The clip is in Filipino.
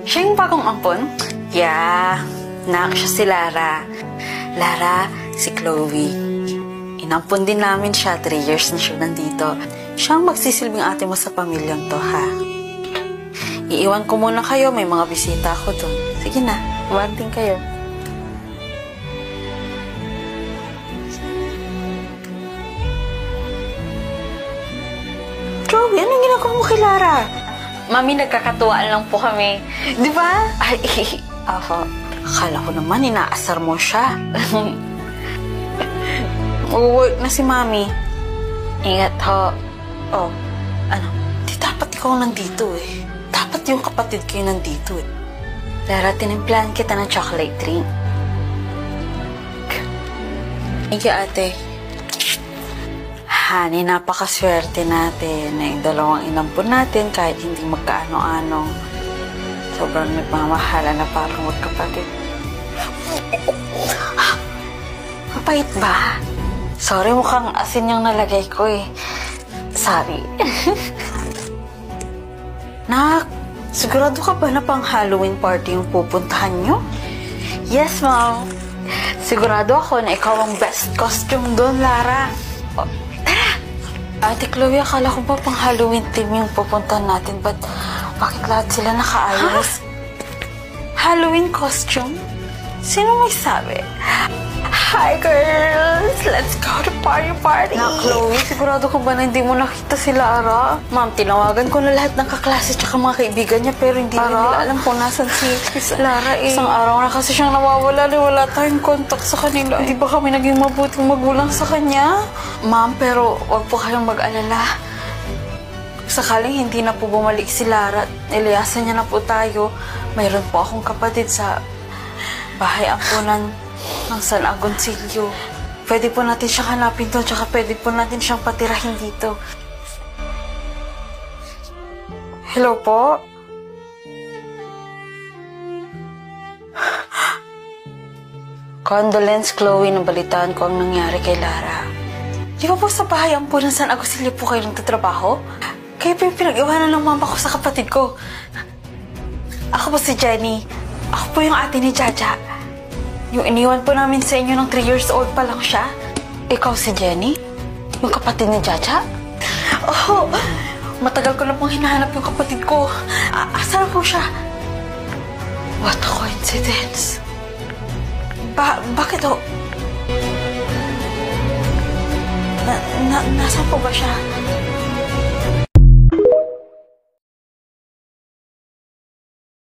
Siya yung bagong ampon? Yeah, nak siya si Lara. Lara, si Chloe. Inampon din namin siya, 3 years na siya nandito. Siya ang magsisilbing ate mo sa pamilyang to, ha? Iiwan ko muna kayo, may mga bisita ako doon. Sige na, bonding kayo. Chloe, anong ginagawa mo kay Lara? Mami, nagkakatuwaan lang po kami. Di ba? Ay, ako. Akala ko naman, inaasar mo siya. Mag-work na si Mami. Ingat ho. Oh, ano? Di dapat ikaw nandito eh. Dapat yung kapatid kayo nandito eh. Lara, tinimplahan kita ng chocolate drink. Thank you, ate. Honey, napakaswerte natin na yung dalawang inampun natin kahit hindi magkaano-anong. Sobrang nagmamahala na parang magkapatid. Mapait ba? Sorry, mukhang asin yung nalagay ko eh. Sorry. Nak, sigurado ka ba na pang Halloween party yung pupuntahan nyo? Yes, Mom. Sigurado ako na ikaw ang best costume doon, Lara. Oh, tara! Ate Chloe, akala ko ba pang Halloween team yung pupuntahan natin? But bakit lahat sila nakaayos? Halloween costume? Sino may sabi? Hi, girls! Let's go to party! Na, Chloe, sigurado ko ba na hindi mo nakita si Lara? Ma'am, tinawagan ko na lahat ng kaklase tsaka mga kaibigan niya pero hindi nila alam kung nasan si Lara eh. Isang araw na kasi siyang nawawala na wala tayong contact sa kanila. Hindi ba kami naging mabuting magulang sa kanya? Ma'am, pero wag po kayong mag-alala. Sakaling hindi na po bumalik si Lara at iliyasan niya na po tayo, mayroon po akong kapatid sa bahay ampunan ng San Agoncillo. Pwede po natin siyang hanapin doon, tsaka pwede po natin siyang patirahin dito. Hello po? Condolence, Chloe, nabalitaan ko ang nangyari kay Lara. Di ba po sa bahay ampunan ng San Agoncillo po kayo nagtatrabaho? Kayo po yung pinag-iwanan ng mama ko sa kapatid ko. Ako po si Jenny. Ako po yung ate ni Jaja. Yung iniwan po namin sa inyo ng 3 years old pa lang siya. Ikaw si Jenny? Yung kapatid ni Jaja? Oh, matagal ko na pong hinahanap yung kapatid ko. Asan po siya? What a coincidence. Bakit ho? Nasaan po ba siya?